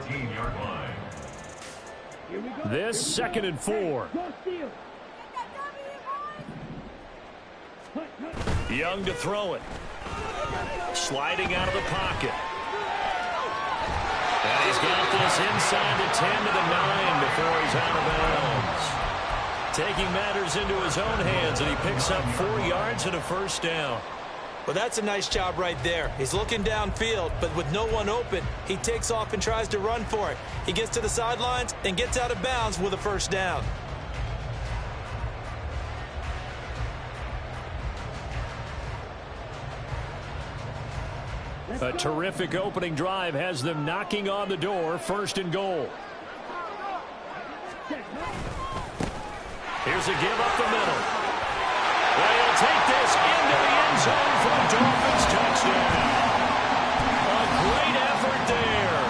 14-yard line. This 2nd and 4. Young to throw it. Sliding out of the pocket. And he's got this inside the 10 to the 9 before he's out of bounds. Taking matters into his own hands, and he picks up 4 yards and a first down. Well, that's a nice job right there. He's looking downfield, but with no one open, he takes off and tries to run for it. He gets to the sidelines and gets out of bounds with a first down. A terrific opening drive has them knocking on the door, 1st and goal. Here's a give up the middle. They'll take this into the end zone for a Dolphins touchdown. A great effort there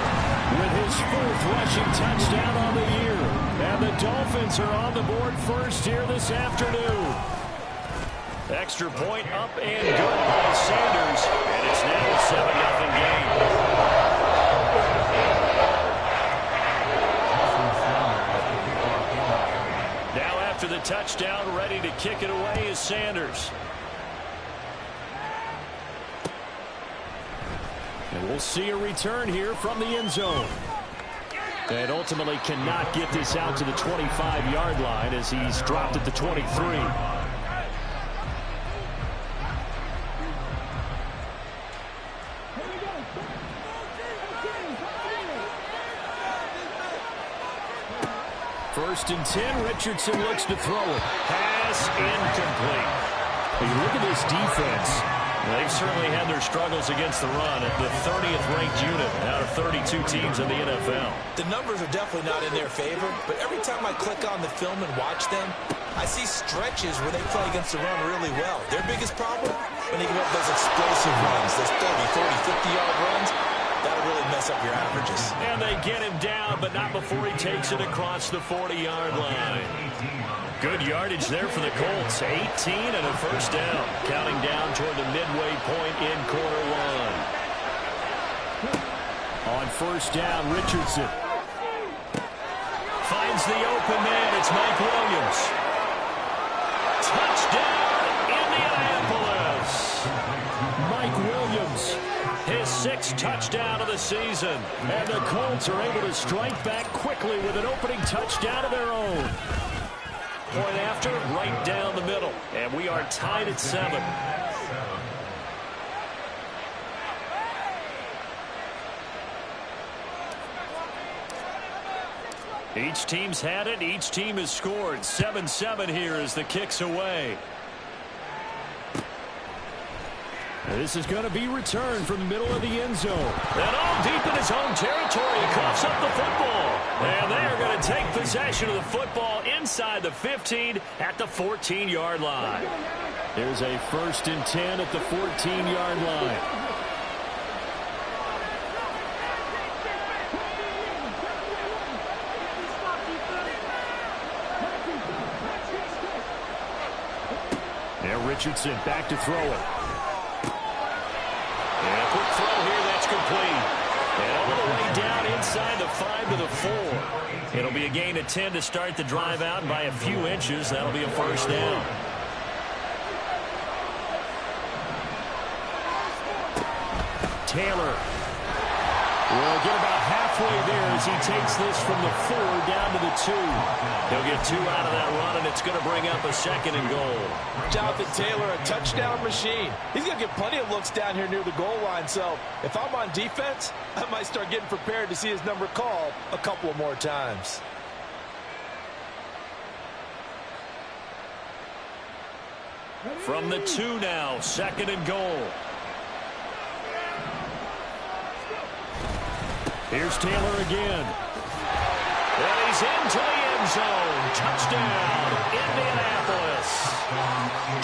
with his 4th rushing touchdown on the year. And the Dolphins are on the board first here this afternoon. Extra point up and good by Sanders. And it's now a 7-0 game. Now after the touchdown, ready to kick it away is Sanders. And we'll see a return here from the end zone. And ultimately cannot get this out to the 25-yard line as he's dropped at the 23. First and 10, Richardson looks to throw it. Pass incomplete. Hey, look at this defense. They've certainly had their struggles against the run at the 30th ranked unit out of 32 teams in the NFL. The numbers are definitely not in their favor, but every time I click on the film and watch them, I see stretches where they play against the run really well. Their biggest problem, when they give up those explosive runs, those 30, 40, 50-yard runs, that'll really mess up your averages. And they get him down, but not before he takes it across the 40-yard line. Good yardage there for the Colts. 18 and a first down. Counting down toward the midway point in quarter 1. On first down, Richardson finds the open man. It's Mike Williams. Touchdown, Indianapolis. Mike Williams. His 6th touchdown of the season. And the Colts are able to strike back quickly with an opening touchdown of their own. Point after, right down the middle. And we are tied at 7. Each team's had it. Each team has scored. 7-7 here as the kick's away. This is going to be returned from the middle of the end zone. And all deep in his own territory, he coughs up the football. And they are going to take possession of the football inside the 15 at the 14-yard line. There's a 1st and 10 at the 14-yard line. Now Richardson back to throw it. And a quick throw here, that's complete. And all the way down inside the 5 to the 4. It'll be a gain of 10 to start the drive out, and by a few inches, that'll be a first down. Taylor will get about halfway there as he takes this from the 4 down to the 2. He'll get 2 out of that run, and it's going to bring up a 2nd and goal. Jonathan Taylor, a touchdown machine. He's going to get plenty of looks down here near the goal line, so if I'm on defense, I might start getting prepared to see his number called a couple of more times. From the 2 now, 2nd and goal. Here's Taylor again. And he's into the end zone. Touchdown, Indianapolis.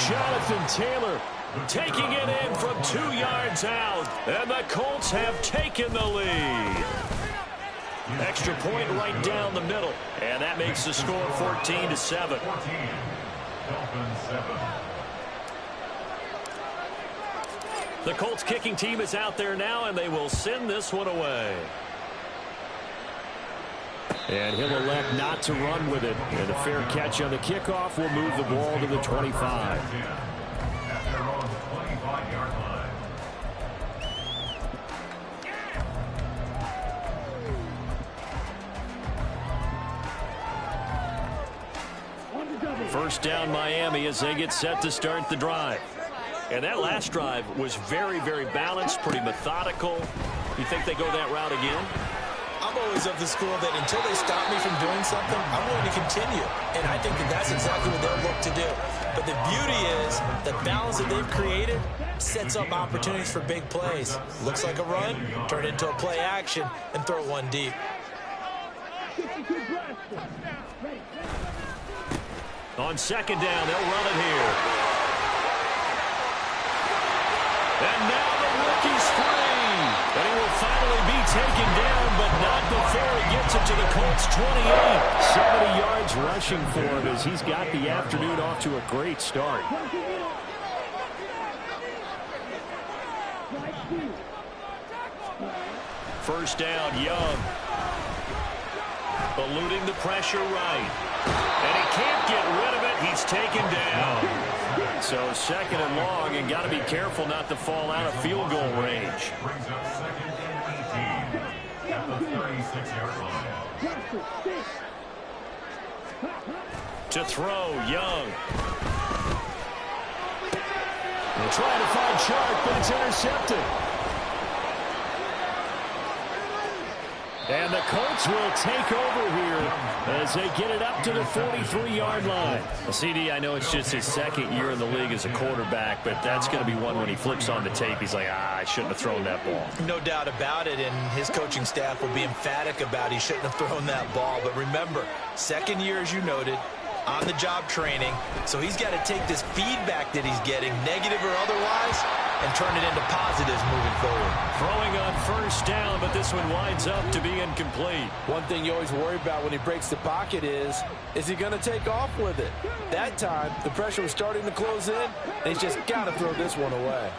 Jonathan Taylor taking it in from 2 yards out. And the Colts have taken the lead. Extra point right down the middle. And that makes the score 14-7. The Colts kicking team is out there now, and they will send this one away. And he'll elect not to run with it. And a fair catch on the kickoff will move the ball to the 25. First down Miami as they get set to start the drive. And that last drive was very, very balanced, pretty methodical. You think they go that route again? I'm always of the school that until they stop me from doing something, I'm willing to continue. And I think that that's exactly what they'll look to do. But the beauty is the balance that they've created sets up opportunities for big plays. Looks like a run, turn it into a play action, and throw one deep. On second down, they'll run it here. And now the rookie's free. And he will finally be taken down, but not before he gets it to the Colts 28. 70 yards rushing for him as he's got the afternoon off to a great start. First down, Young. Eluding the pressure right. And he can't get rid of it. He's taken down. So second and long, and got to be careful not to fall out of field goal range. To throw, Young. They're trying to find Sharp, but it's intercepted. And the Colts will take over here as they get it up to the 43-yard line. Well, CD, I know it's just his second year in the league as a quarterback, but that's going to be one when he flips on the tape. He's like, I shouldn't have thrown that ball. No doubt about it, and his coaching staff will be emphatic about he shouldn't have thrown that ball. But remember, second year, as you noted, on-the-job training, so he's got to take this feedback that he's getting, negative or otherwise, and turn it into positives moving forward. Throwing on first down, but this one winds up to be incomplete. One thing you always worry about when he breaks the pocket is he going to take off with it? That time, the pressure was starting to close in, and he's just got to throw this one away.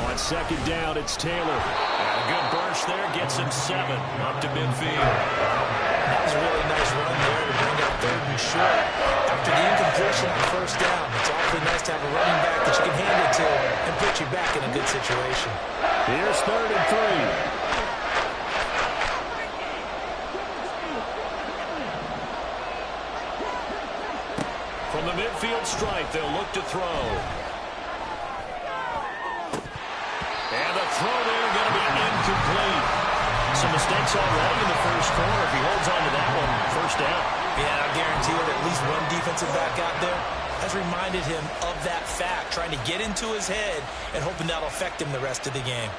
On second down, it's Taylor. And a good burst there, gets him 7 up to midfield. That was a really nice run there to bring up third and short. After the incompletion on first down, it's awfully nice to have a running back that you can hand it to and put you back in a good situation. Here's 3rd and 3. From the midfield stripe, they'll look to throw. And the throw there going to be incomplete. Some mistakes already in the first quarter. If he holds on to that one, first down. Yeah, I guarantee you that at least one defensive back out there has reminded him of that fact, trying to get into his head and hoping that'll affect him the rest of the game.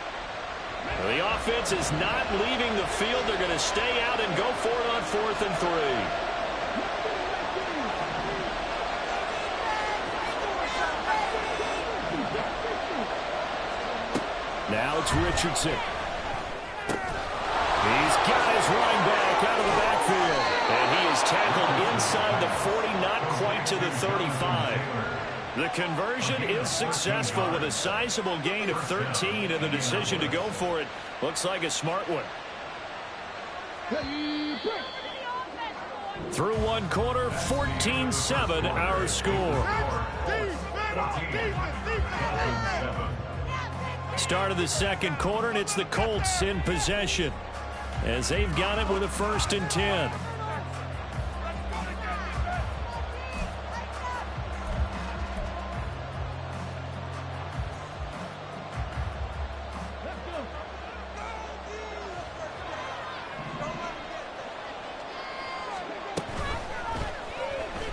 Well, the offense is not leaving the field. They're going to stay out and go for it on 4th and 3. Now it's Richardson. He's got his running back out of the backfield. And he is tackled inside the 40, not quite to the 35. The conversion is successful with a sizable gain of 13, and the decision to go for it looks like a smart one. Through one quarter, 14-7 our score. Start of the second quarter, and it's the Colts in possession as they've got it with a 1st and 10.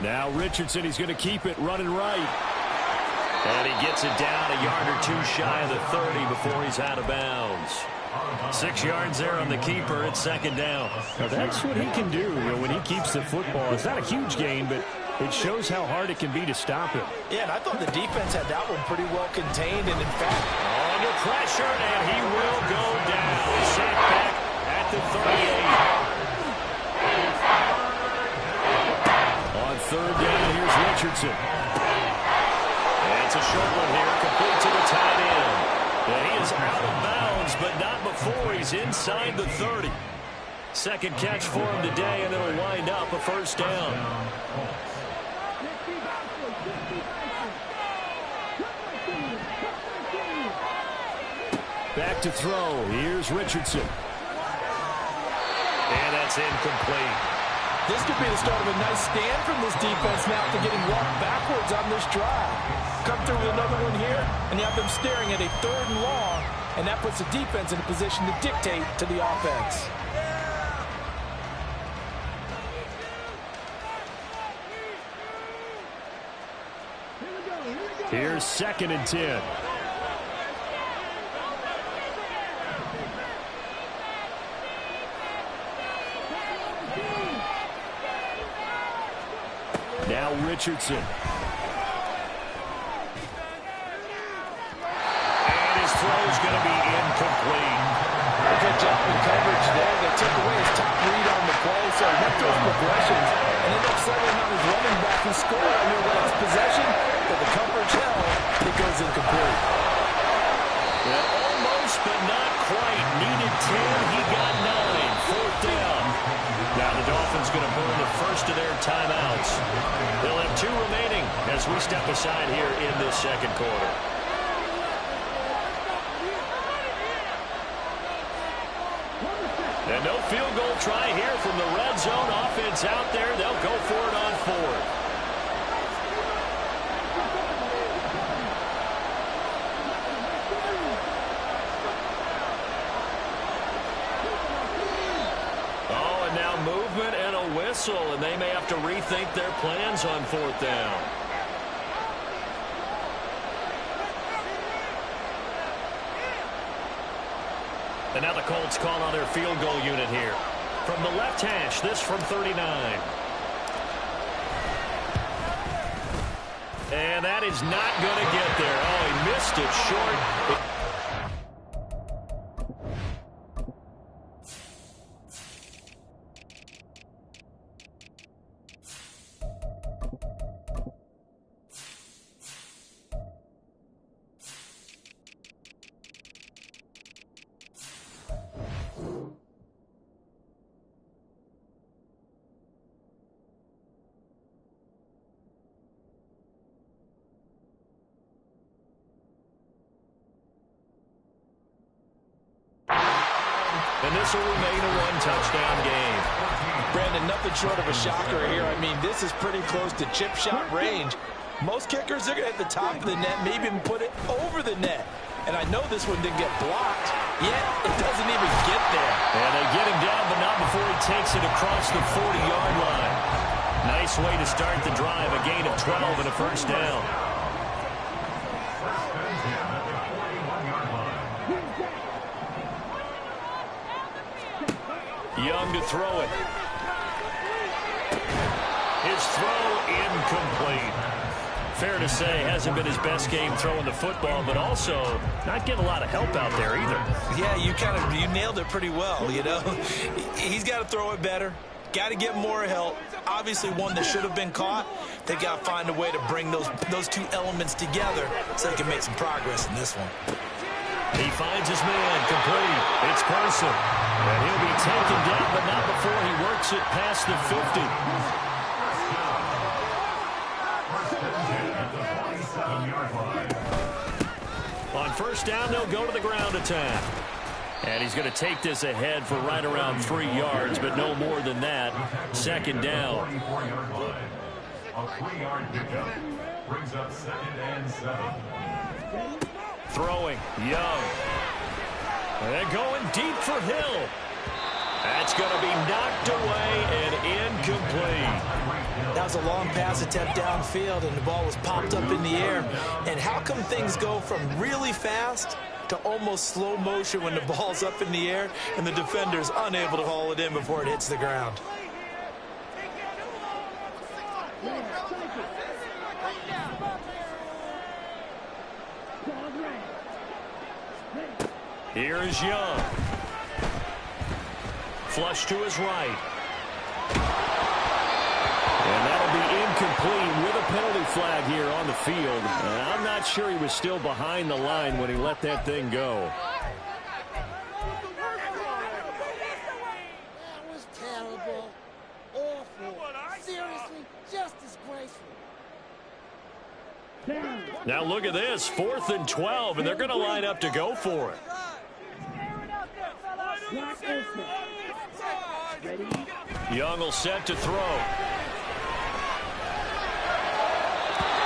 Now Richardson, he's going to keep it running right. And he gets it down a yard or 2 shy of the 30 before he's out of bounds. 6 yards there on the keeper. It's second down. Now that's what he can do when he keeps the football. It's not a huge gain, but it shows how hard it can be to stop him. Yeah, and I thought the defense had that one pretty well contained, and in fact, under pressure, and he will go down. Sacked back at the 38. On 3rd down, here's Richardson. It's a short one here, complete to the tight end. And he is out of bounds, but not before he's inside the 30. Second catch for him today, and it'll wind up a first down. Back to throw. Here's Richardson. And that's incomplete. This could be the start of a nice stand from this defense now after getting walked backwards on this drive. Come through with another one here, and you have them staring at a 3rd and long, and that puts the defense in a position to dictate to the offense. Here's 2nd and 10. Now Richardson. And his throw's going to be incomplete. Good job in coverage there. They took away his top read on the play, so he went through his progressions and ended up settling on his running back who scored on your last possession, but the coverage held. It goes incomplete. Yeah, almost, but not quite. Needed 10. He got 9. 4th down. Now the Dolphins going to burn the first of their timeouts. They'll have 2 remaining as we step aside here in this second quarter. And no field goal try here from the red zone. Offense out there. They'll go for it on 4th. Movement and a whistle, and they may have to rethink their plans on 4th down. And now the Colts call on their field goal unit here. From the left hash, this from 39. And that is not going to get there. Oh, he missed it short. And this will remain a 1-touchdown game. Brandon, nothing short of a shocker here. I mean, this is pretty close to chip shot range. Most kickers are going to hit the top of the net, maybe even put it over the net. And I know this one didn't get blocked, yet it doesn't even get there. And they get him down, but not before he takes it across the 40-yard line. Nice way to start the drive, a gain of 12 and a first down. Young to throw it. His throw incomplete. Fair to say, hasn't been his best game throwing the football, but also not getting a lot of help out there either. Yeah, you nailed it pretty well, you know. He's got to throw it better. Got to get more help. Obviously one that should have been caught. They got to find a way to bring those 2 elements together so they can make some progress in this one. He finds his man, complete. It's Person. And he'll be taken down, but not before he works it past the 50. On first down, they'll go to the ground attack. And he's going to take this ahead for right around 3 yards, but no more than that. Second down. A 3-yard pickup brings up 2nd and 7. Throwing, Young. And going deep for Hill. That's going to be knocked away and incomplete. That was a long pass attempt downfield, and the ball was popped up in the air. And how come things go from really fast to almost slow motion when the ball's up in the air and the defender's unable to haul it in before it hits the ground? Here is Young. Flush to his right. And that'll be incomplete with a penalty flag here on the field. And I'm not sure he was still behind the line when he let that thing go. Now look at this, 4th and 12, and they're going to line up to go for it. Young will set to throw.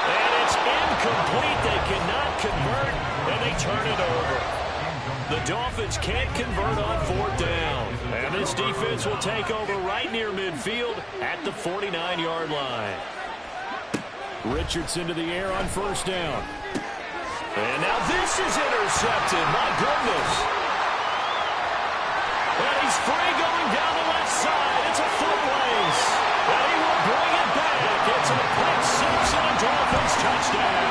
And it's incomplete. They cannot convert, and they turn it over. The Dolphins can't convert on 4th down. And this defense will take over right near midfield at the 49-yard line. Richardson to the air on 1st down. And now this is intercepted. My goodness. And he's free going down the left side. It's a foot race. And he will bring it back. It's a pick six and a Dolphins touchdown.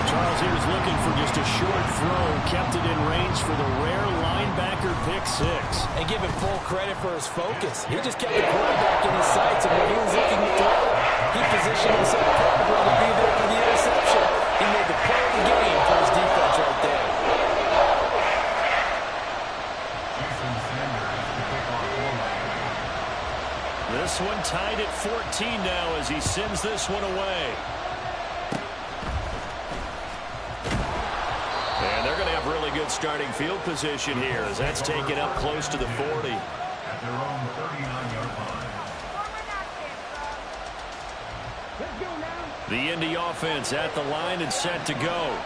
Charles, he was looking for just a short throw, kept it in range for the rare linebacker pick six. And give him full credit for his focus. He just kept the quarterback in his sights, and when he was looking to throw, he positioned himself perfectly to be there for the interception. He made the play of the game for his defense right there. This one tied at 14 now as he sends this one away. And they're going to have really good starting field position here as that's taken up close to the 40. At their own 39-yard line. The Indy offense at the line and set to go.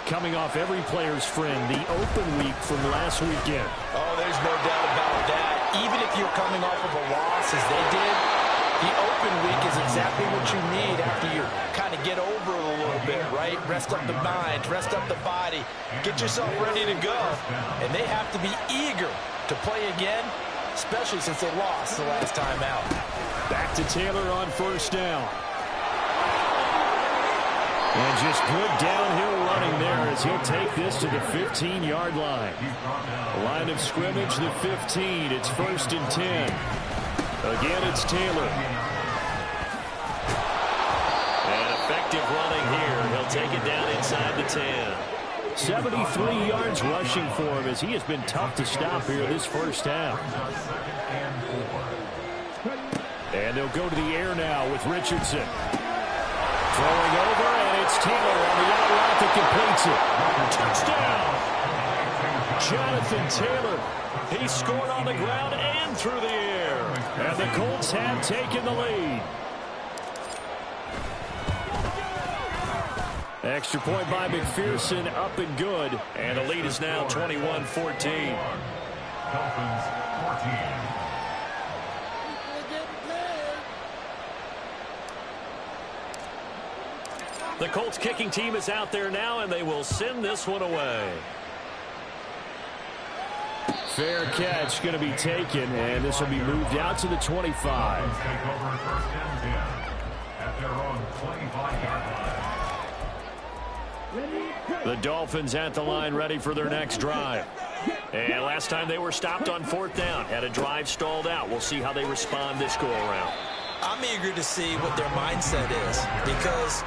Coming off every player's friend, the open week from last weekend. Oh, there's no doubt about that. Even if you're coming off of a loss as they did, the open week is exactly what you need after you kind of get over it a little bit, right? Rest up the mind, rest up the body, get yourself ready to go. And they have to be eager to play again, especially since they lost the last time out. Back to Taylor on 1st down. And just good downhill running there as he'll take this to the 15-yard line. Line of scrimmage, the 15. It's 1st and 10. Again, it's Taylor. And effective running here. He'll take it down inside the 10. 73 yards rushing for him as he has been tough to stop here this first half. And they'll go to the air now with Richardson. Throwing over, and it's Taylor on the out route that completes it. Touchdown! Jonathan Taylor. He scored on the ground and through the air. And the Colts have taken the lead. Extra point by McPherson, up and good. And the lead is now 21-14. Dolphins 14. The Colts kicking team is out there now, and they will send this one away. Fair catch going to be taken, and this will be moved out to the 25. Take over 1st and 10 at their own 25-yard line. The Dolphins at the line ready for their next drive. And last time they were stopped on 4th down, had a drive stalled out. We'll see how they respond this go-around. I'm eager to see what their mindset is because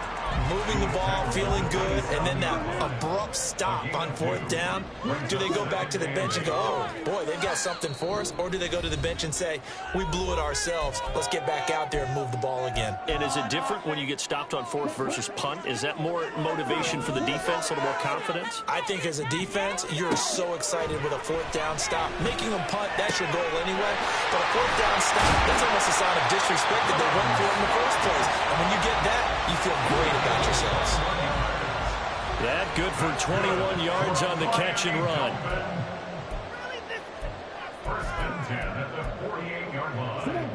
moving the ball, feeling good, and then that abrupt stop on 4th down. Do they go back to the bench and go, oh, boy, they've got something for us? Or do they go to the bench and say, we blew it ourselves. Let's get back out there and move the ball again. And is it different when you get stopped on 4th versus punt? Is that more motivation for the defense, a little more confidence? I think as a defense, you're so excited with a 4th down stop. Making them punt, that's your goal anyway. But a 4th down stop, that's almost a sign of disrespect that they went for it in the first place. And when you get that, you feel great about yourselves. That good for 21 yards on the catch and run. 1st and 10 at the 48-yard line.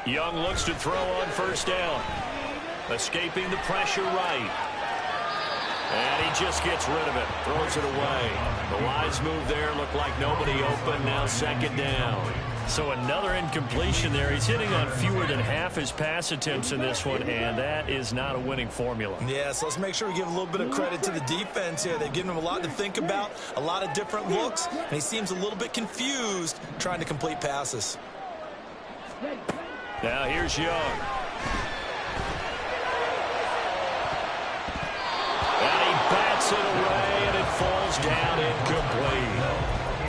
Young looks to throw on 1st down. Escaping the pressure right. And he just gets rid of it. Throws it away. The wise move there. Looked like nobody open. Now 2nd down. So another incompletion there. He's hitting on fewer than half his pass attempts in this one, and that is not a winning formula. Yeah, so let's make sure we give a little bit of credit to the defense here. They've given him a lot to think about, a lot of different looks, and he seems a little bit confused trying to complete passes. Now here's Young. it away, and it falls down incomplete.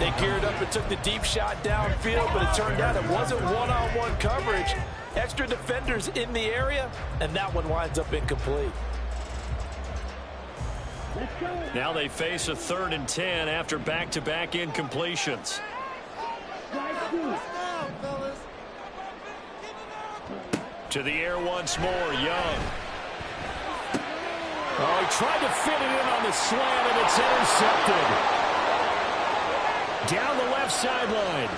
They geared up and took the deep shot downfield, but it turned out it wasn't one-on-one coverage. Extra defenders in the area, and that one winds up incomplete. Now they face a 3rd and 10 after back-to-back incompletions. To the air once more, Young. Oh, he tried to fit it in on the slant, and it's intercepted. Down the left sideline.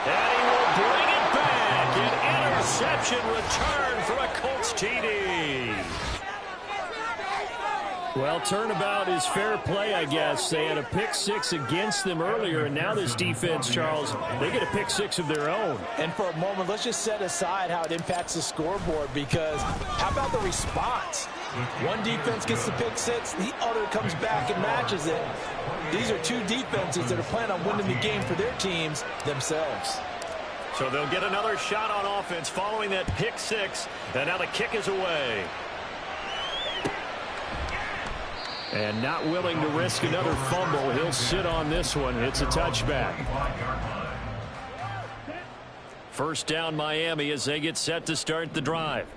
And he will bring it back. An interception return for a Colts TD. Well, turnabout is fair play, I guess. They had a pick 6 against them earlier, and now this defense, Charles, they get a pick 6 of their own. And for a moment, let's just set aside how it impacts the scoreboard, because how about the response? One defense gets the pick 6, the other comes back and matches it. These are two defenses that are planning on winning the game for their teams themselves. So they'll get another shot on offense following that pick 6, and now the kick is away. And not willing to risk another fumble. He'll sit on this one. It's a touchback. First down, Miami, as they get set to start the drive.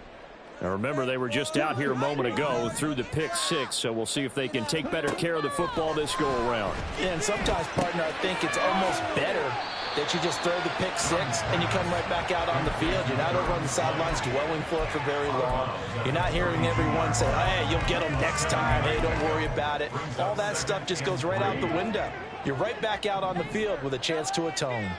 Now remember, they were just out here a moment ago through the pick 6, so we'll see if they can take better care of the football this go around. Yeah, and sometimes, partner, I think it's almost better that you just throw the pick 6 and you come right back out on the field. You're not over on the sidelines dwelling for it for very long. You're not hearing everyone say, hey, you'll get them next time. Hey, don't worry about it. All that stuff just goes right out the window. You're right back out on the field with a chance to atone.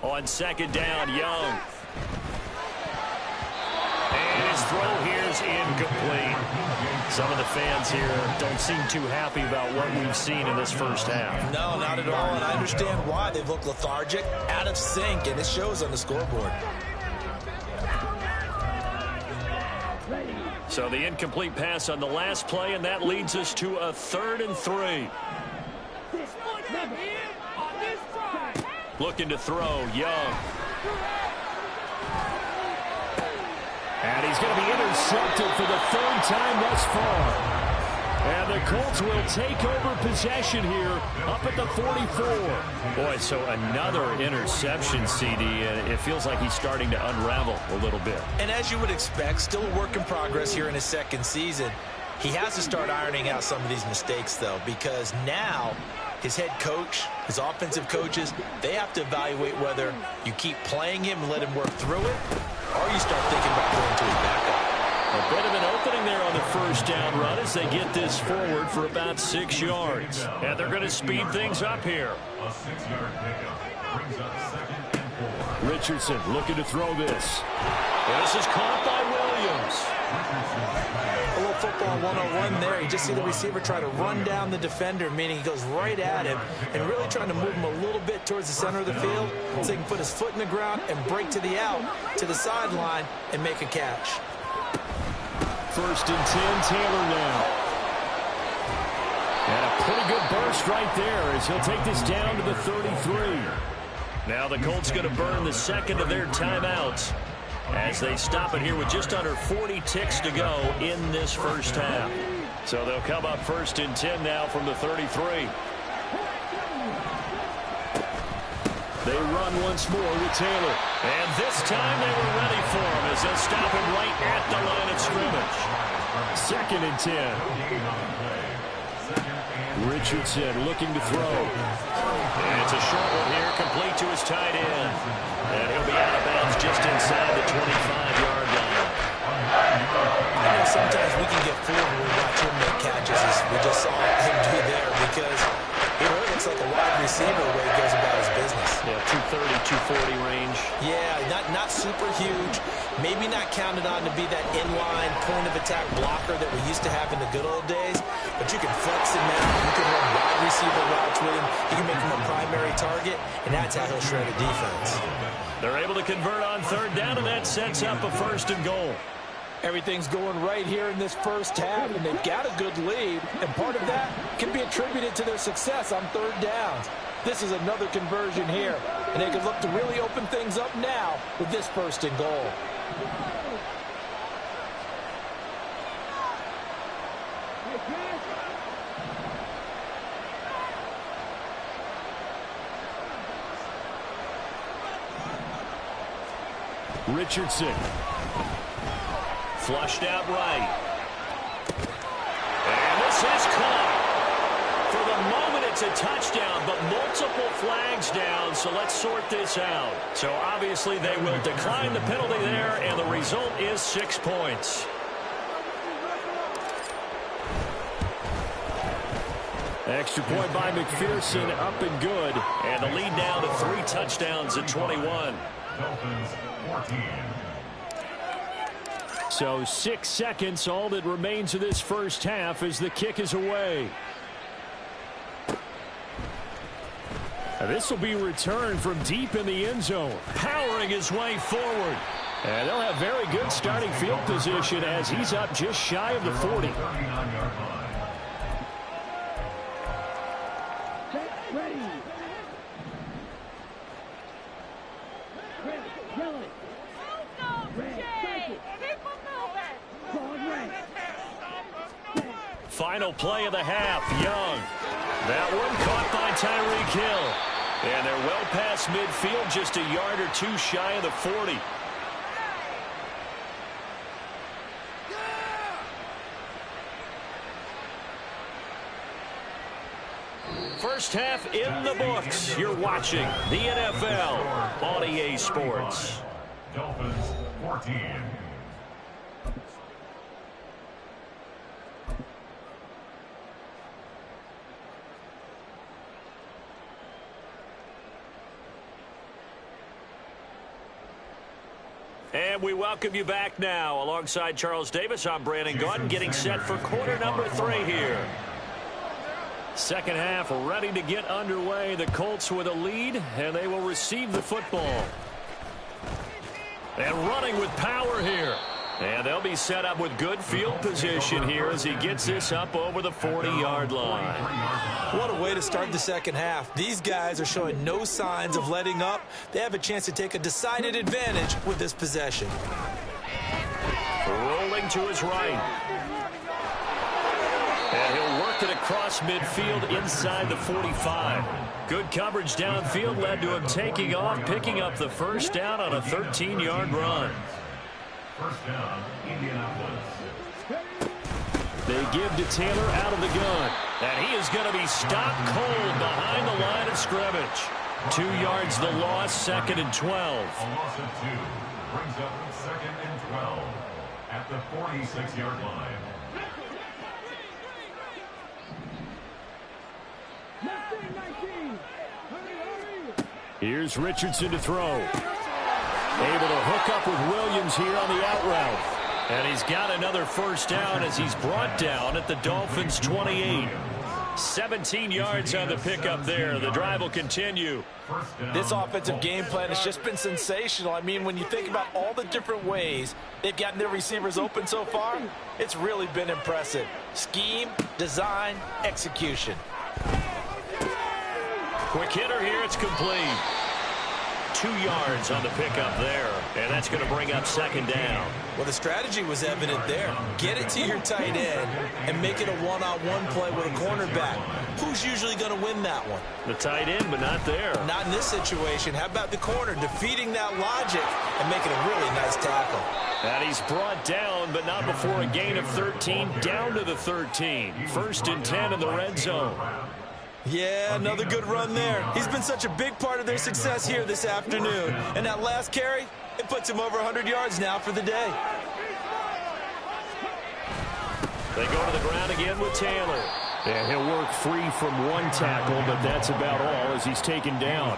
On second down, Young. And his throw here is incomplete. Some of the fans here don't seem too happy about what we've seen in this first half. No, not at all, and I understand why. They've looked lethargic, out of sync, and it shows on the scoreboard. So the incomplete pass on the last play, and that leads us to a 3rd and 3. Looking to throw, Young. And he's going to be intercepted for the 3rd time thus far. And the Colts will take over possession here up at the 44. Boy, so another interception, CD, and it feels like he's starting to unravel a little bit. And as you would expect, still a work in progress here in his second season. He has to start ironing out some of these mistakes, though, because now his head coach, his offensive coaches, they have to evaluate whether you keep playing him and let him work through it, or you start thinking about going to his backup. A bit of an opening there on the first down run as they get this forward for about 6 yards. And they're going to speed things up here. A 6-yard pickup brings up 2nd and 4. Richardson looking to throw this. And this is caught by Williams. A little football 101 there. You just see the receiver try to run down the defender, meaning he goes right at him and really trying to move him a little bit towards the center of the field so he can put his foot in the ground and break to the out, to the sideline, and make a catch. 1st and 10, Taylor now. And a pretty good burst right there as he'll take this down to the 33. Now the Colts going to burn the 2nd of their timeouts as they stop it here with just under 40 ticks to go in this first half. So they'll come up 1st and 10 now from the 33. They run once more with Taylor. And this time they were ready for him as they'll stop him right at the line of scrimmage. 2nd and 10. Richardson looking to throw. And it's a short one here, complete to his tight end. And he'll be out of bounds just inside the 25-yard line. I know sometimes we can get fooled when we watch him make catches, as we just saw him do there, because he really looks like a wide receiver the way he goes about his business. Yeah, 230, 240 range. Yeah, not super huge. Maybe not counted on to be that inline point-of-attack blocker that we used to have in the good old days. But you can flex him out. You can run wide receiver routes with him. You can make him a primary target, and that's how he'll shred a defense. They're able to convert on third down, and that sets up a 1st and goal. Everything's going right here in this first half, and they've got a good lead, and part of that can be attributed to their success on third downs. This is another conversion here, and they can look to really open things up now with this 1st and goal. Richardson. Flushed out right. And this is caught. For the moment, it's a touchdown, but multiple flags down, so let's sort this out. So obviously they will decline the penalty there, and the result is 6 points. Extra point by McPherson, up and good. And the lead now to 3 touchdowns at 21. Dolphins 14. So 6 seconds, all that remains of this first half as the kick is away. And this will be returned from deep in the end zone, powering his way forward. And they'll have very good starting field position as he's up just shy of the 40. 39-yard line. Final play of the half, Young. That one caught by Tyreek Hill. And they're well past midfield, just a yard or 2 shy of the 40. First half in the books. You're watching the NFL on EA Sports. Dolphins 14. And we welcome you back now. Alongside Charles Davis, I'm Brandon Gaudin, getting set for quarter number 3 here. Second half ready to get underway. The Colts with a lead, and they will receive the football. And running with power here. And they'll be set up with good field position here as he gets this up over the 40-yard line. What a way to start the second half. These guys are showing no signs of letting up. They have a chance to take a decided advantage with this possession. Rolling to his right. And he'll work it across midfield inside the 45. Good coverage downfield led to him taking off, picking up the first down on a 13-yard run. First down, Indianapolis. They give to Taylor out of the gun. And he is going to be stopped cold behind the line of scrimmage. 2 yards the loss, 2nd and 12. A loss of 2 brings up 2nd and 12 at the 46-yard line. Here's Richardson to throw. Able to hook up with Williams here on the out route. And he's got another first down as he's brought down at the Dolphins' 28. 17 yards on the pickup there. The drive will continue. This offensive game plan has just been sensational. I mean, when you think about all the different ways they've gotten their receivers open so far, it's really been impressive. Scheme, design, execution. Quick hitter here, it's complete. 2 yards on the pickup there, and that's going to bring up 2nd down. Well, the strategy was evident there. Get it to your tight end and make it a one-on-one play with a cornerback. Who's usually going to win that one? The tight end, but not there. Not in this situation. How about the corner defeating that logic and making a really nice tackle? And he's brought down, but not before a gain of 13, down to the 13. 1st and 10 in the red zone. Yeah, another good run there. He's been such a big part of their success here this afternoon. And that last carry, it puts him over 100 yards now for the day. They go to the ground again with Taylor. And he'll work free from one tackle, but that's about all as he's taken down.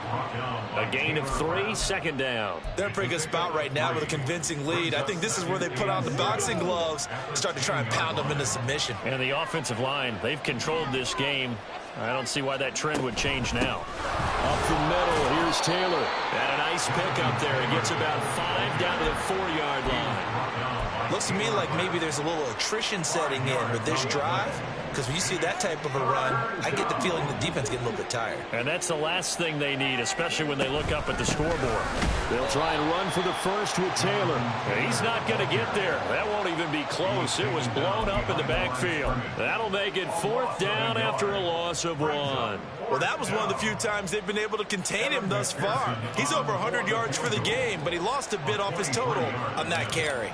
A gain of 3, second down. They're in a pretty good spot right now with a convincing lead. I think this is where they put on the boxing gloves and start to try and pound them into submission. And the offensive line, they've controlled this game. I don't see why that trend would change now. Up the middle, here's Taylor. And a nice pick up there. He gets about 5 down to the 4-yard line. Looks to me like maybe there's a little attrition setting in with this drive, because when you see that type of a run, I get the feeling the defense getting a little bit tired. And that's the last thing they need, especially when they look up at the scoreboard. They'll try and run for the first with Taylor. And he's not going to get there. That won't even be close. It was blown up in the backfield. That'll make it 4th down after a loss of 1. Well, that was one of the few times they've been able to contain him thus far. He's over 100 yards for the game, but he lost a bit off his total on that carry.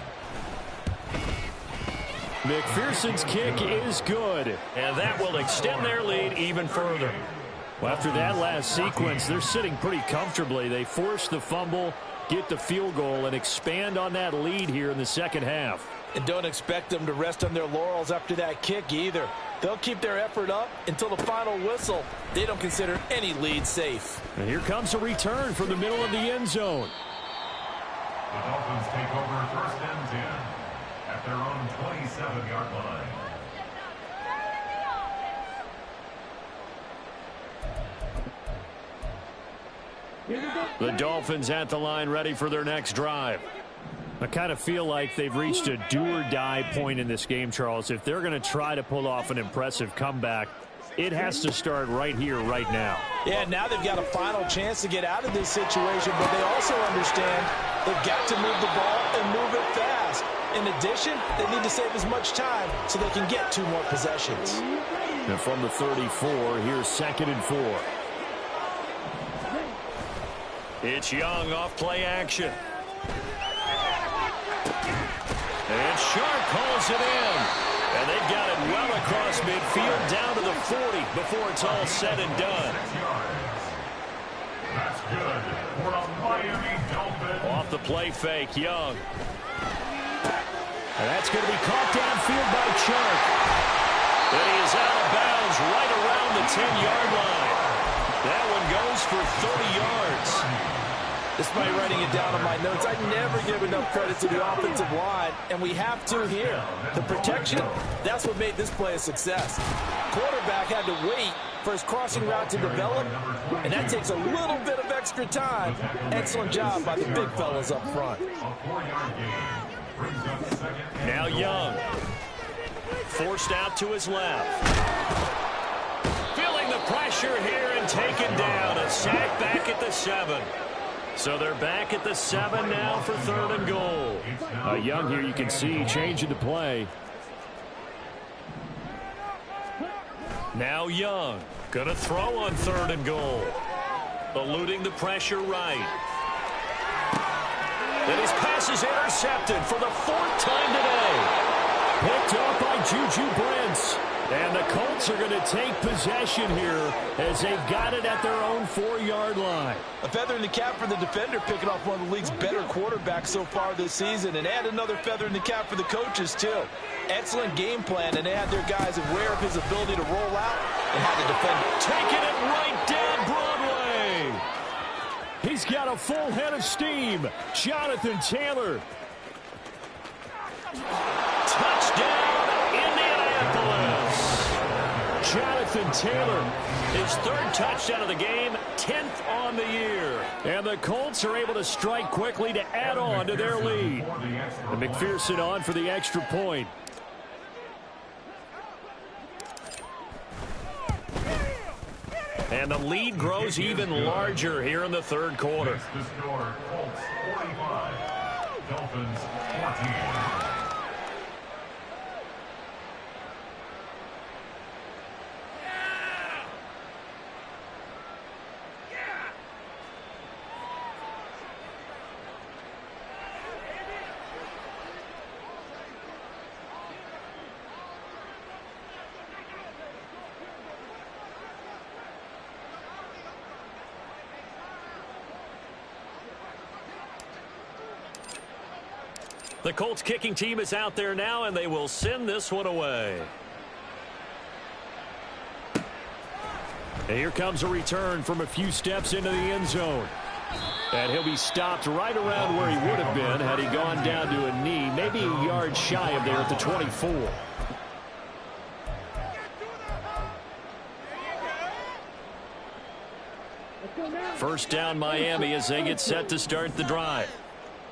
McPherson's kick is good, and that will extend their lead even further. Well, after that last sequence, they're sitting pretty comfortably. They force the fumble, get the field goal, and expand on that lead here in the second half. And don't expect them to rest on their laurels after that kick either. They'll keep their effort up until the final whistle. They don't consider any lead safe. And here comes a return from the middle of the end zone. The Dolphins take over 1st and 10 at their own 27-yard line. The Dolphins at the line, ready for their next drive. I kind of feel like they've reached a do-or-die point in this game, Charles. If they're going to try to pull off an impressive comeback, it has to start right here, right now. Yeah, now they've got a final chance to get out of this situation, but they also understand they've got to move the ball and move it fast. In addition, they need to save as much time so they can get 2 more possessions. And from the 34, here's 2nd and 4. It's Young off play action. And Sharp calls it in. And they've got it well across midfield down to the 40 before it's all said and done. That's good for a Miami Dolphin. Off the play fake, Young. And that's going to be caught downfield by Sharp. And he is out of bounds right around the 10-yard line. That one goes for 30 yards. Despite writing it down on my notes, I never give enough credit to the offensive line, and we have to here. The protection, that's what made this play a success. Quarterback had to wait for his crossing route to develop, and that takes a little bit of extra time. Excellent job by the big fellas up front. Now Young, forced out to his left. Feeling the pressure here and taken down. A sack back at the 7. So they're back at the 7 now for 3rd and goal. Young here, you can see changing the play. Now Young, gonna throw on 3rd and goal. Eluding the pressure right. And his pass is intercepted for the 4th time today. Picked off by Juju Brents. And the Colts are going to take possession here as they've got it at their own 4-yard line. A feather in the cap for the defender, picking off one of the league's better quarterbacks so far this season, and add another feather in the cap for the coaches, too. Excellent game plan, and they had their guys aware of his ability to roll out and how to defend it. Taking it right down Broadway. He's got a full head of steam. Jonathan Taylor. Touchdown, Indianapolis. Jonathan Taylor, his 3rd touchdown of the game, 10th on the year. And the Colts are able to strike quickly to add on to their lead. And McPherson on for the extra point. And the lead grows even larger here in the 3rd quarter. The score, Colts 45, Dolphins 14. The Colts kicking team is out there now, and they will send this one away. And here comes a return from a few steps into the end zone. And he'll be stopped right around where he would have been had he gone down to a knee, maybe a yard shy of there at the 24. First down Miami as they get set to start the drive.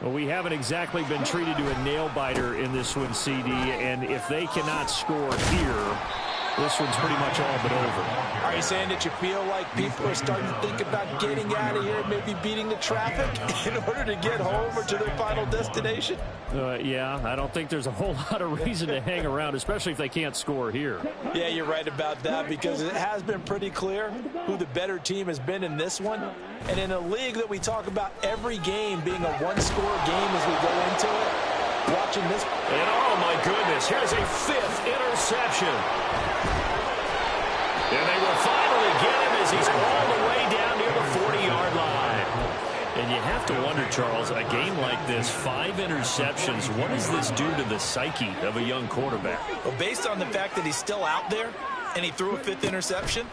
Well, we haven't exactly been treated to a nail-biter in this one, CD, and if they cannot score here, this one's pretty much all but over. Are you saying that you feel like people are starting to think about getting out of here, maybe beating the traffic in order to get home or to their final destination? Yeah, I don't think there's a whole lot of reason to hang around, especially if they can't score here. Yeah, you're right about that because it has been pretty clear who the better team has been in this one. And in a league that we talk about every game being a one-score game as we go into it, watching this. And oh my goodness, here's a 5th interception. And they will finally get him as he's all the way down near the 40-yard line. And you have to wonder, Charles, a game like this, 5 interceptions, what does this do to the psyche of a young quarterback? Well, based on the fact that he's still out there and he threw a 5th interception,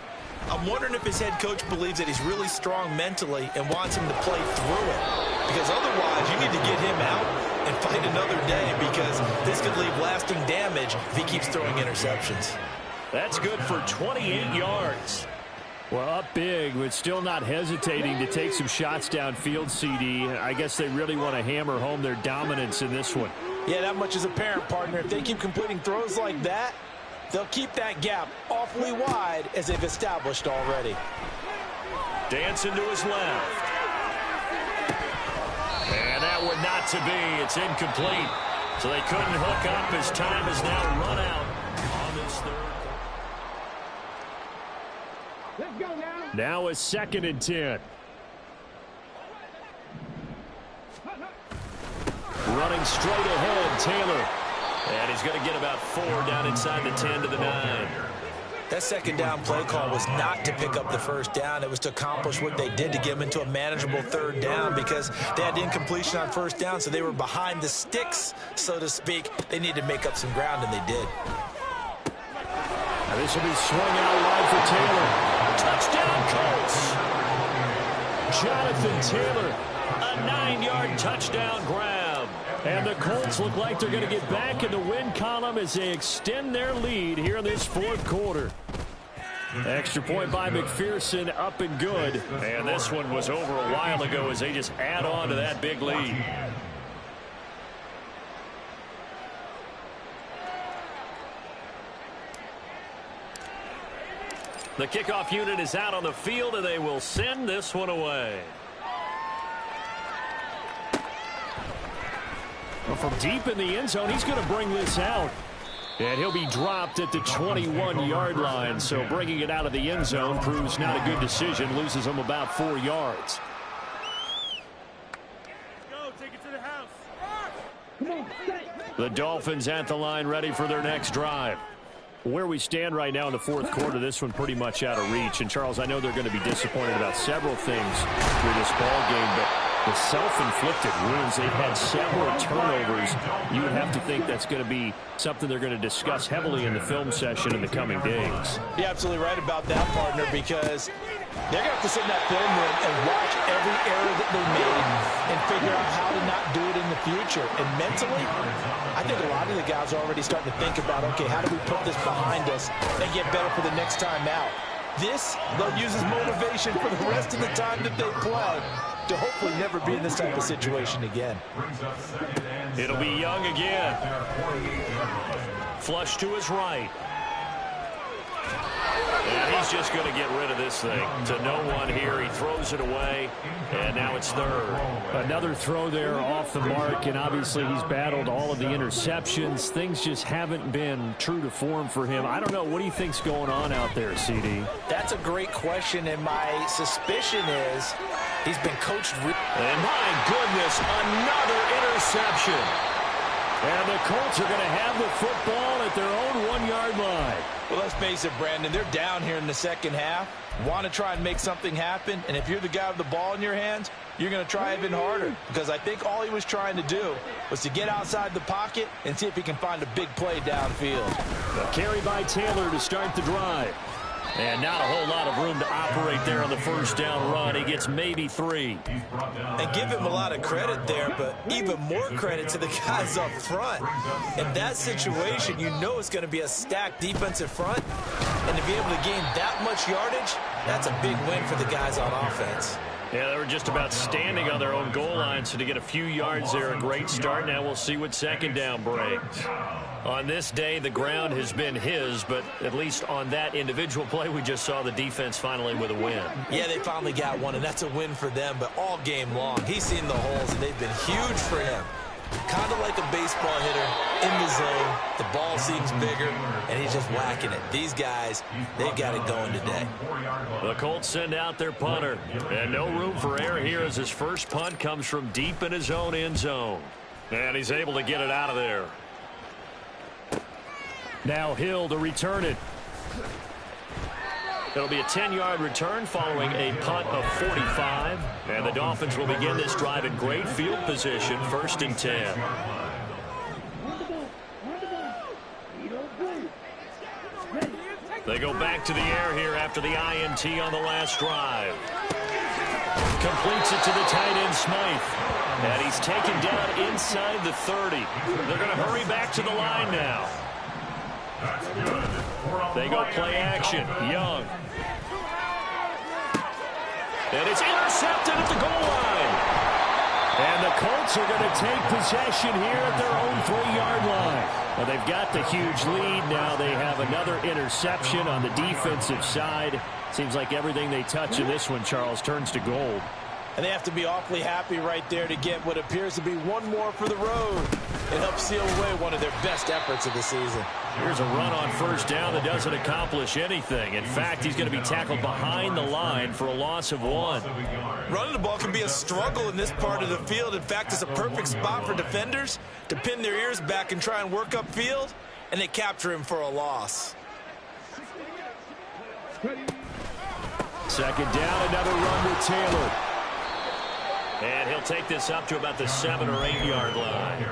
I'm wondering if his head coach believes that he's really strong mentally and wants him to play through it. Because otherwise, you need to get him out and fight another day because this could leave lasting damage if he keeps throwing interceptions. That's good for 28 yards. Well, up big, but still not hesitating to take some shots downfield, CD. I guess they really want to hammer home their dominance in this one. Yeah, that much is apparent, partner. If they keep completing throws like that, they'll keep that gap awfully wide as they've established already. Dancing to his left. And that one not to be. It's incomplete. So they couldn't hook up as time has now run out on this third. Let's go now. Now a 2nd and 10. Running straight ahead, Taylor. And he's going to get about 4 down inside the 10 to the 9. That second down play call was not to pick up the first down. It was to accomplish what they did to get them into a manageable 3rd down because they had incompletion on 1st down, so they were behind the sticks, so to speak. They needed to make up some ground, and they did. Now this will be swung out wide for Taylor. Touchdown, Colts. Jonathan Taylor, a 9-yard touchdown grab. And the Colts look like they're going to get back in the win column as they extend their lead here in this 4th quarter. Extra point by McPherson, up and good. And this one was over a while ago as they just add on to that big lead. The kickoff unit is out on the field, and they will send this one away. Well, from deep in the end zone, he's going to bring this out. And he'll be dropped at the 21-yard line. So bringing it out of the end zone proves not a good decision. Loses him about 4 yards. Go, take it to the house. The Dolphins at the line ready for their next drive. Where we stand right now in the 4th quarter, this one pretty much out of reach. And, Charles, I know they're going to be disappointed about several things through this ball game, but the self-inflicted wounds, they've had several turnovers. You would have to think that's going to be something they're going to discuss heavily in the film session in the coming days. You're absolutely right about that, partner, because they're going to have to sit in that film room and watch every error that they made and figure out how to not do it in the future. And mentally, I think a lot of the guys are already starting to think about, okay, how do we put this behind us and get better for the next time out? This, they'll use as motivation for the rest of the time that they play to hopefully never be in this type of situation again. It'll be Young again. Flush to his right. And he's just going to get rid of this thing to no one here. He throws it away, and now it's 3rd. Another throw there off the mark, and obviously he's battled all of the interceptions. Things just haven't been true to form for him. I don't know. What do you think's going on out there, CD? That's a great question, and my suspicion is he's been coached. And my goodness, another interception. And the Colts are going to have the football at their own 1-yard line. Well, let's face it, Brandon, they're down here in the second half, want to try and make something happen, and if you're the guy with the ball in your hands, you're going to try even harder, because I think all he was trying to do was to get outside the pocket and see if he can find a big play downfield. A carry by Taylor to start the drive. And not a whole lot of room to operate there on the first down run. He gets maybe 3. And give him a lot of credit there, but even more credit to the guys up front. In that situation, you know it's going to be a stacked defensive front. And to be able to gain that much yardage, that's a big win for the guys on offense. Yeah, they were just about standing on their own goal line, so to get a few yards there, a great start. Now we'll see what second down brings. On this day, the ground has been his, but at least on that individual play, we just saw the defense finally with a win. Yeah, they finally got one, and that's a win for them, but all game long, he's seen the holes, and they've been huge for him. Kind of like a baseball hitter in the zone. The ball seems bigger, and he's just whacking it. These guys, they've got it going today. The Colts send out their punter, and no room for error here as his first punt comes from deep in his own end zone. And he's able to get it out of there. Now Hill to return it. It'll be a 10-yard return following a punt of 45. And the Dolphins will begin this drive in great field position, 1st and 10. They go back to the air here after the INT on the last drive. Completes it to the tight end, Smythe. And he's taken down inside the 30. They're going to hurry back to the line now. They go play action. Young. And it's intercepted at the goal line. And the Colts are going to take possession here at their own 3-yard line. Well, they've got the huge lead. Now they have another interception on the defensive side. Seems like everything they touch in this one, Charles, turns to gold. And they have to be awfully happy right there to get what appears to be one more for the road. It helps seal away one of their best efforts of the season. Here's a run on first down that doesn't accomplish anything. In fact, he's going to be tackled behind the line for a loss of 1. Running the ball can be a struggle in this part of the field. In fact, it's a perfect spot for defenders to pin their ears back and try and work upfield, and they capture him for a loss. Second down, another run with Taylor. And he'll take this up to about the 7 or 8-yard line.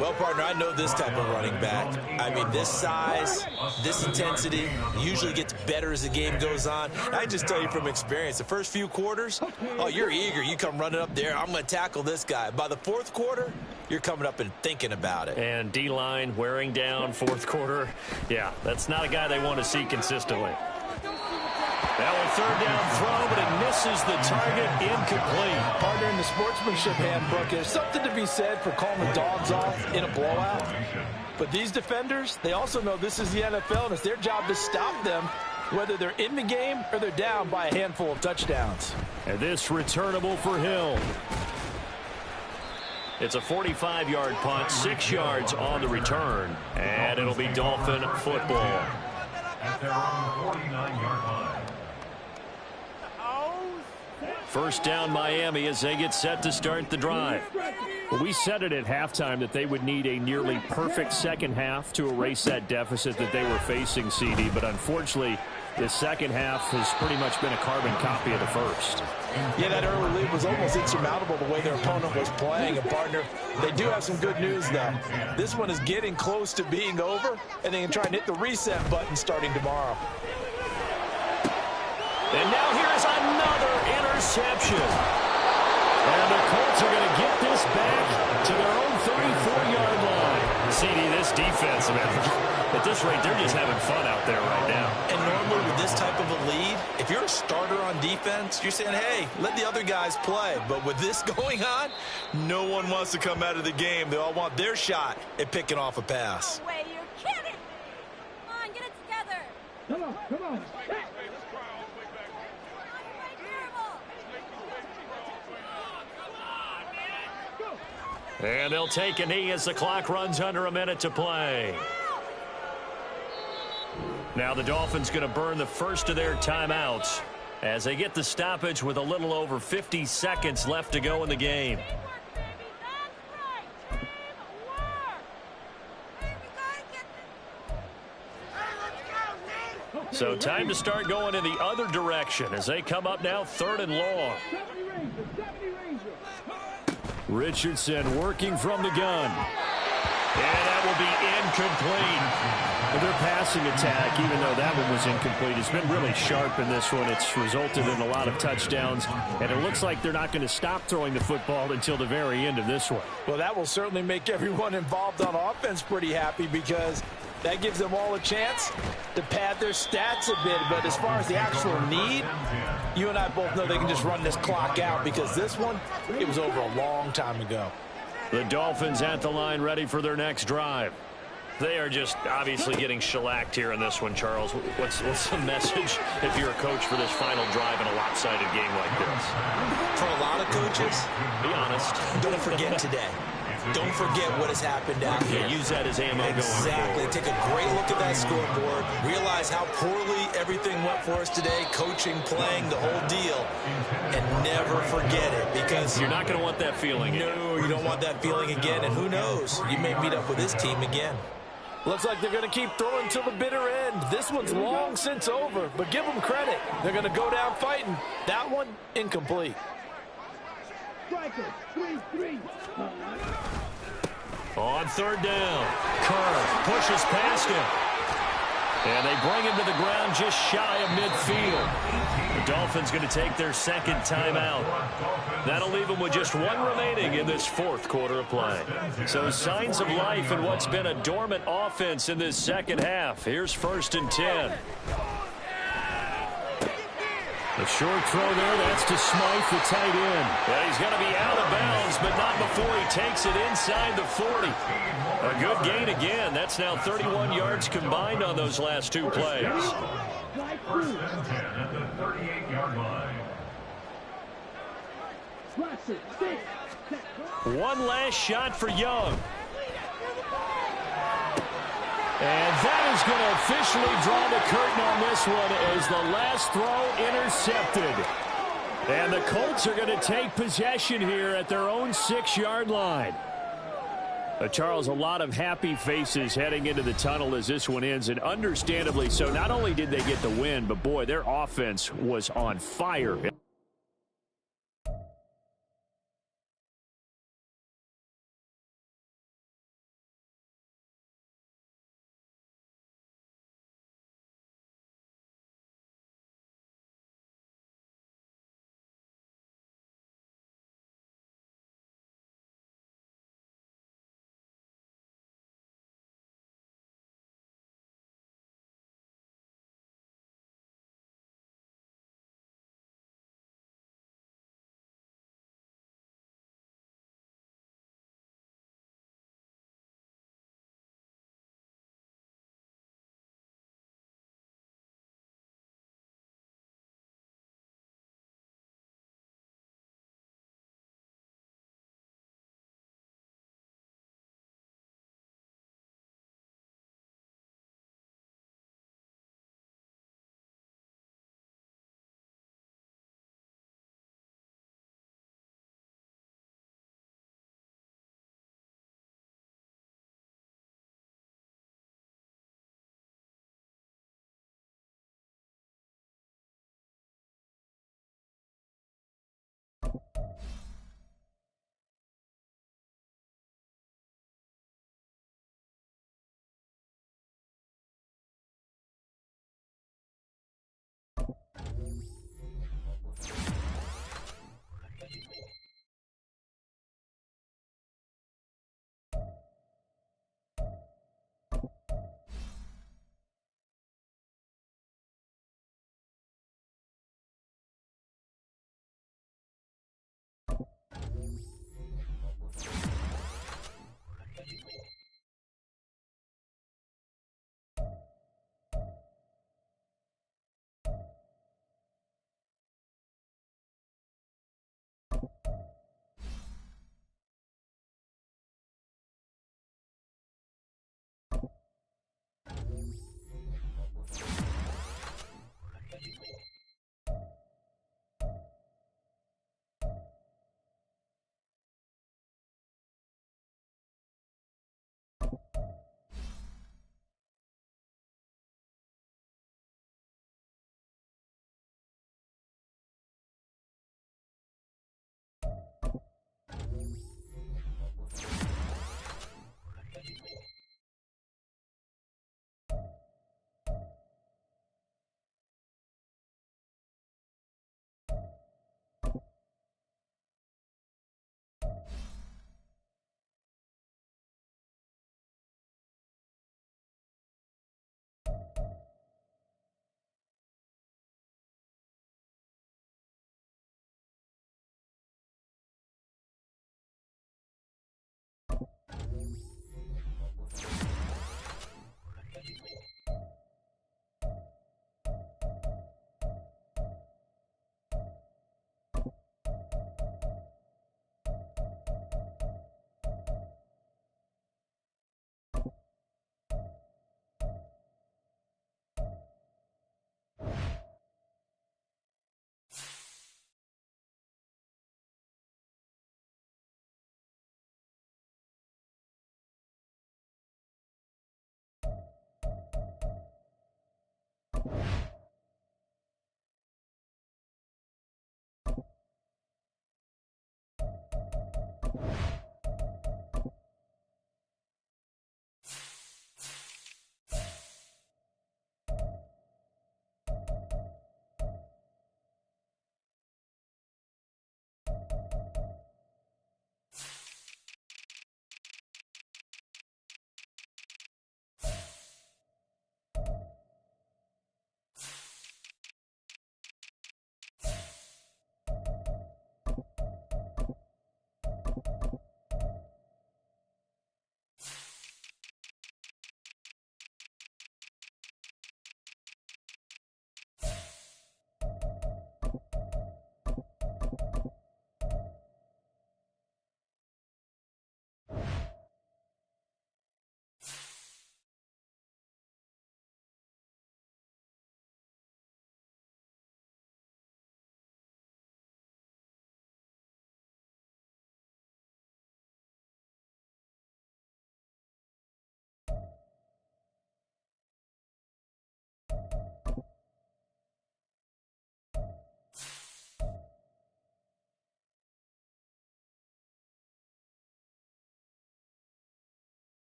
Well, partner, I know this type of running back. I mean, this size, this intensity usually gets better as the game goes on. I just tell you from experience, the first few quarters, oh, you're eager. You come running up there, I'm going to tackle this guy. By the 4th quarter, you're coming up and thinking about it. And D-line wearing down 4th quarter. Yeah, that's not a guy they want to see consistently. That one 3rd down throw, but it misses the target, incomplete. Partner, in the sportsmanship handbook, there's something to be said for calling the dogs off in a blowout. But these defenders, they also know this is the NFL, and it's their job to stop them, whether they're in the game or they're down by a handful of touchdowns. And this returnable for Hill. It's a 45-yard punt, 6 yards on the return, and it'll be Dolphin football. At their own 49-yard line. First down Miami as they get set to start the drive. Well, we said it at halftime that they would need a nearly perfect second half to erase that deficit that they were facing, CD. But unfortunately, the second half has pretty much been a carbon copy of the first. Yeah, that early lead was almost insurmountable the way their opponent was playing. And, partner, they do have some good news, though. This one is getting close to being over, and they can try and hit the reset button starting tomorrow. And now here's another interception. And the Colts are going to get this back to their own 34-yard line. CD, this defense, man, at this rate, they're just having fun out there right now. And normally with this type of a lead, if you're a starter on defense, you're saying, hey, let the other guys play. But with this going on, no one wants to come out of the game. They all want their shot at picking off a pass. No way, you're kidding! Come on, get it together! Come on, come on. And they'll take a knee as the clock runs under a minute to play. Now the Dolphins going to burn the first of their timeouts as they get the stoppage with a little over 50 seconds left to go in the game. So time to start going in the other direction as they come up now 3rd and long. Richardson working from the gun. And that will be incomplete. Their passing attack, even though that one was incomplete, has been really sharp in this one. It's resulted in a lot of touchdowns, and it looks like they're not going to stop throwing the football until the very end of this one. Well, that will certainly make everyone involved on offense pretty happy because that gives them all a chance to pad their stats a bit. But as far as the actual need, you and I both know they can just run this clock out because this one, it was over a long time ago. The Dolphins at the line ready for their next drive. They are just obviously getting shellacked here in this one, Charles. What's the message if you're a coach for this final drive in a lopsided game like this? For a lot of coaches, Be honest. don't forget today. Don't forget what has happened out here. Use that as ammo going Exactly. forward. Take a great look at that scoreboard. Realize how poorly everything went for us today. Coaching, playing, the whole deal. And never forget it because You're not going to want that feeling. no, you don't want that feeling again. And who knows? You may meet up with this team again. Looks like they're going to keep throwing till the bitter end. This one's long since over, but give them credit. They're going to go down fighting. That one, incomplete. Striker, 3-3. On third down, Kerr pushes past him. And they bring him to the ground just shy of midfield. The Dolphins going to take their second timeout. That'll leave them with just one remaining in this fourth quarter of play. So signs of life in what's been a dormant offense in this second half. Here's 1st and 10. The short throw there, that's to Smythe, the tight end. Yeah, he's going to be out of bounds, but not before he takes it inside the 40. A good gain again. That's now 31 yards combined on those last two plays. First and 10 at the 38-yard line. One last shot for Young. And that is going to officially draw the curtain on this one as the last throw intercepted. And the Colts are going to take possession here at their own 6-yard line. Charles, a lot of happy faces heading into the tunnel as this one ends, and understandably so. Not only did they get the win, but boy, their offense was on fire.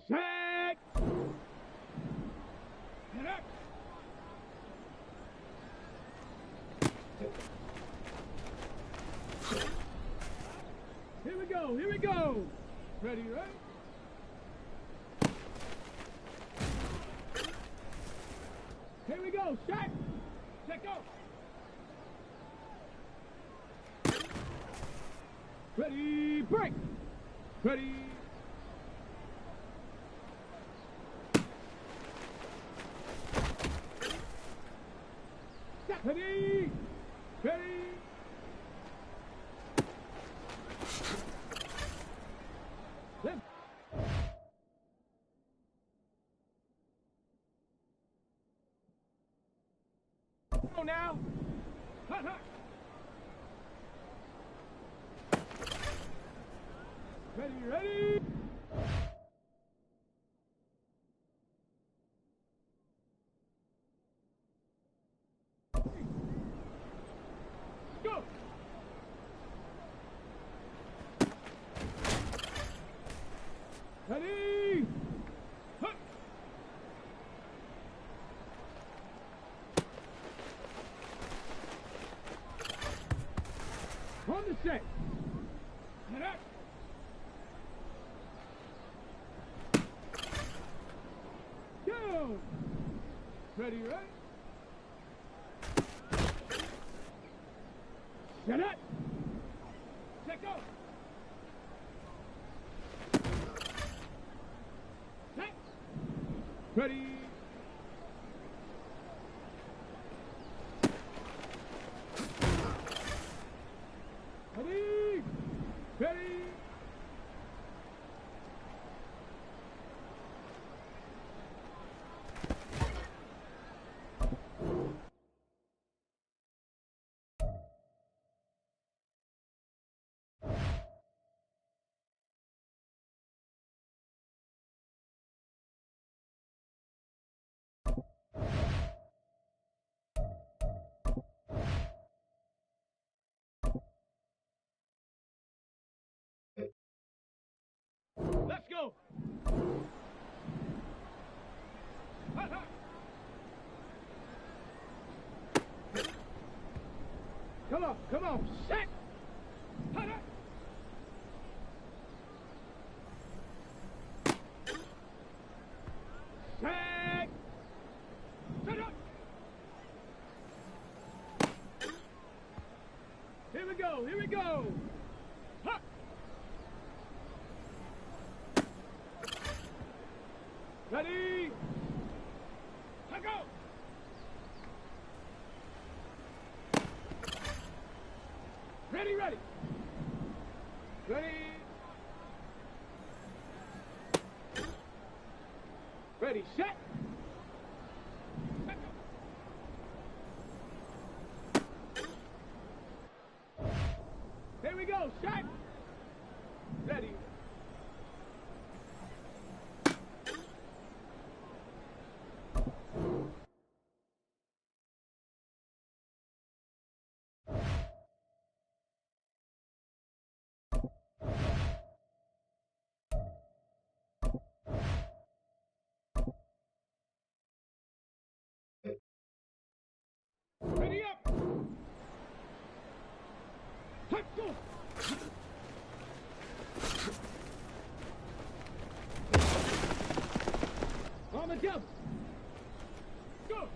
Set. Get up. Here we go. Here we go. Ready, right? Here we go. Set. Let go. Ready, break. Ready. Set. Ready. Ready. Let's go now. Hut, hut. Ready, ready. Go. Ready. Hut. On the set. Get up. Go. Ready, right? Get up. Let go. Set. Ready. Ready. Ready. Come on, set. Hut up. Set. Set up. Here we go, here we go. Huh. Ready? Let go. Ready, ready. Ready. Ready, set. Let go. Here we go, set. Ready. Ready up. Let's go. On the double. Go.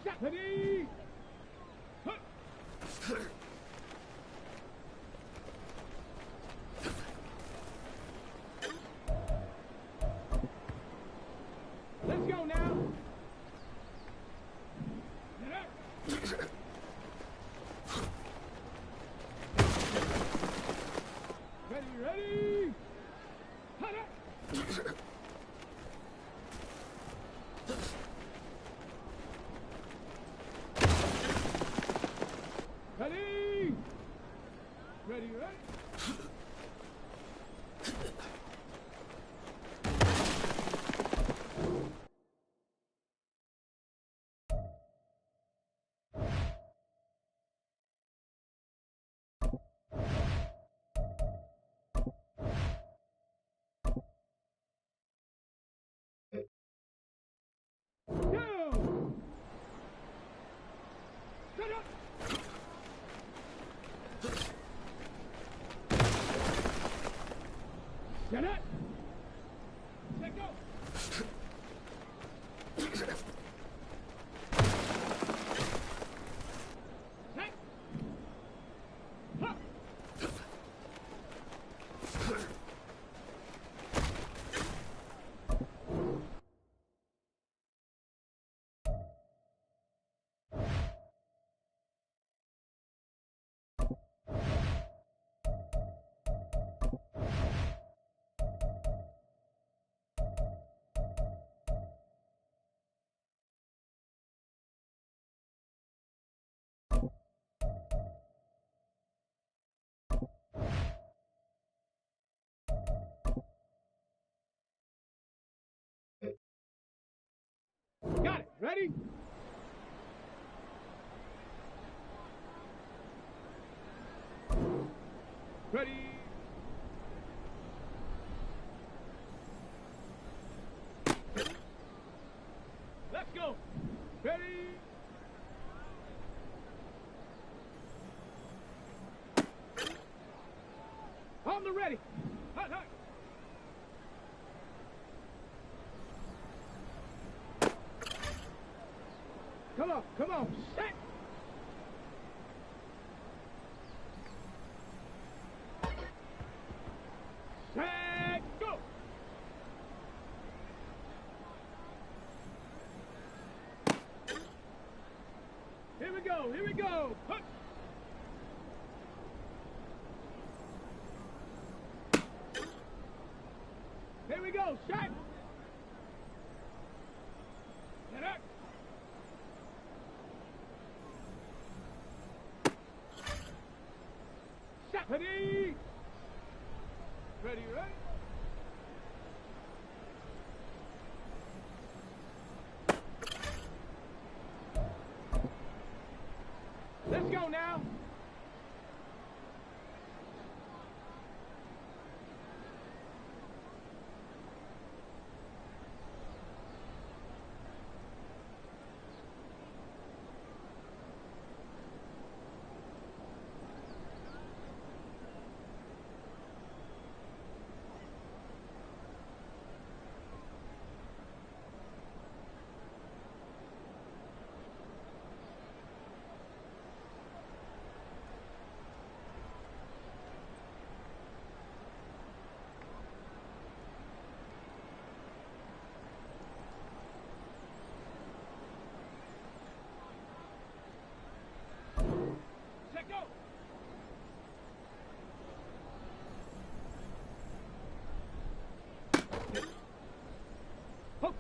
Set. Ready. Huh. Let's go now. Get up. Ready, ready. Hut up. Ready. Ready, ready. Down. Set up. Set up. Let go. Set. Huh. Got it. Ready? Ready? Let's go. Ready? On the ready. Hut, hut. Come on, set. Set, go. Here we go, here we go. Hut. Here we go, set. Get up. Set. Ready. Ready, ready. Let's go now.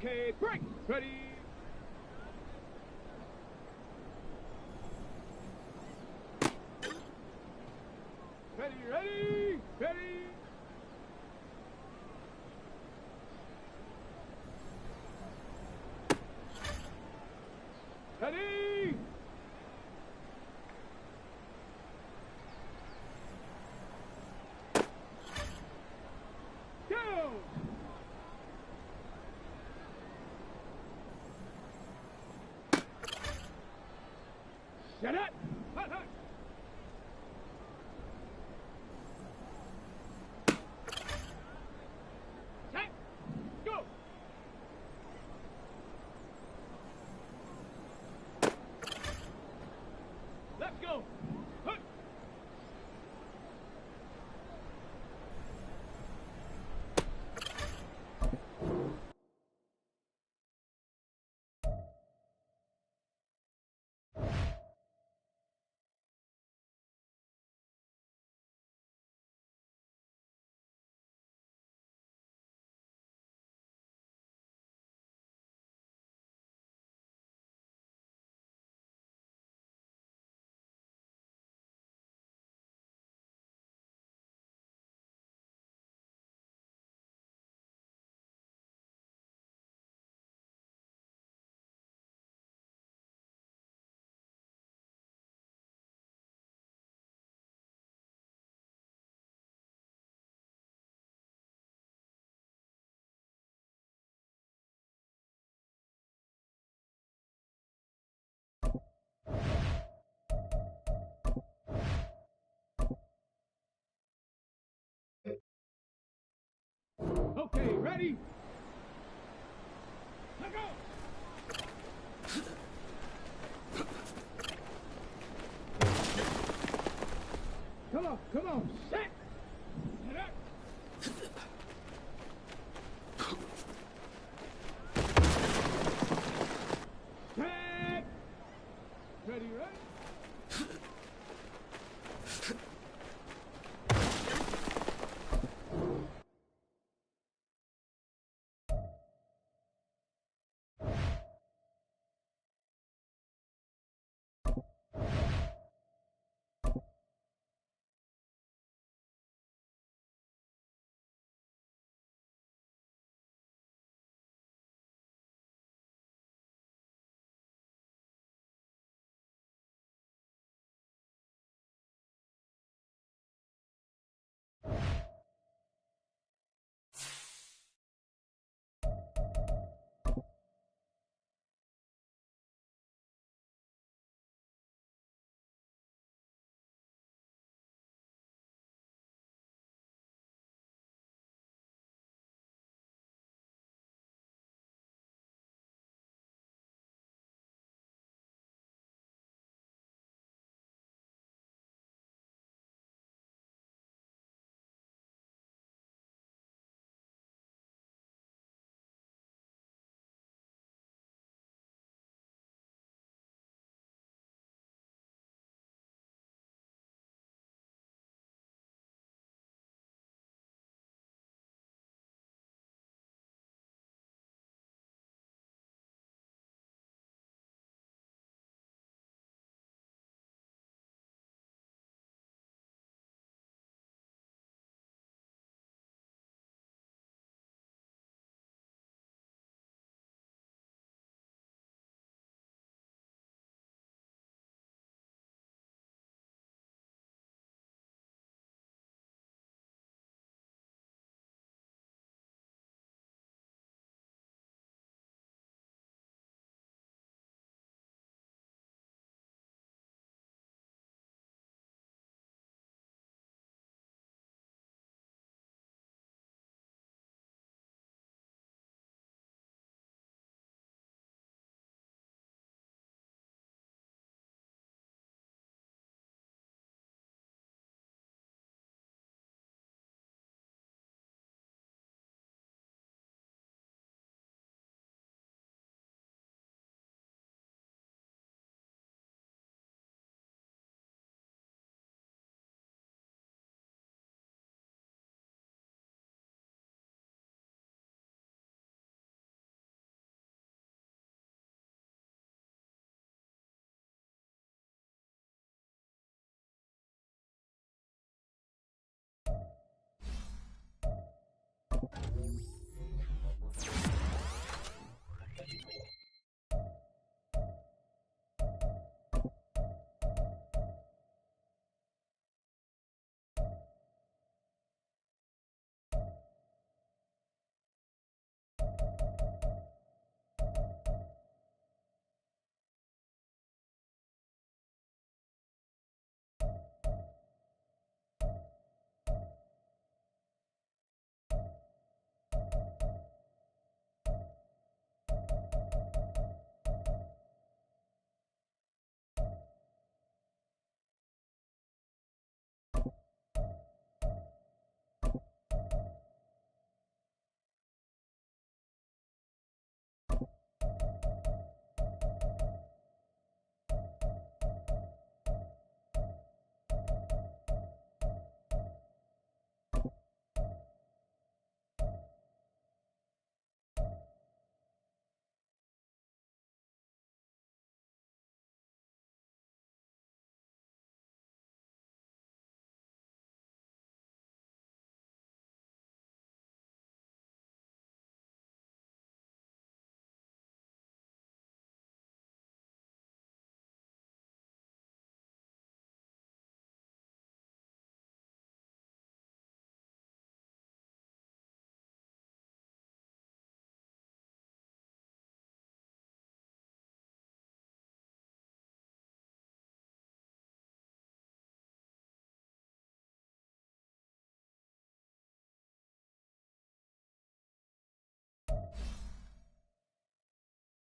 Okay, break. Ready. Ready, ready, ready. Ready. Go. Shut up. Hut, hut. Set. Go. Let's go. Hut. Okay, ready? Let go! Come on, set!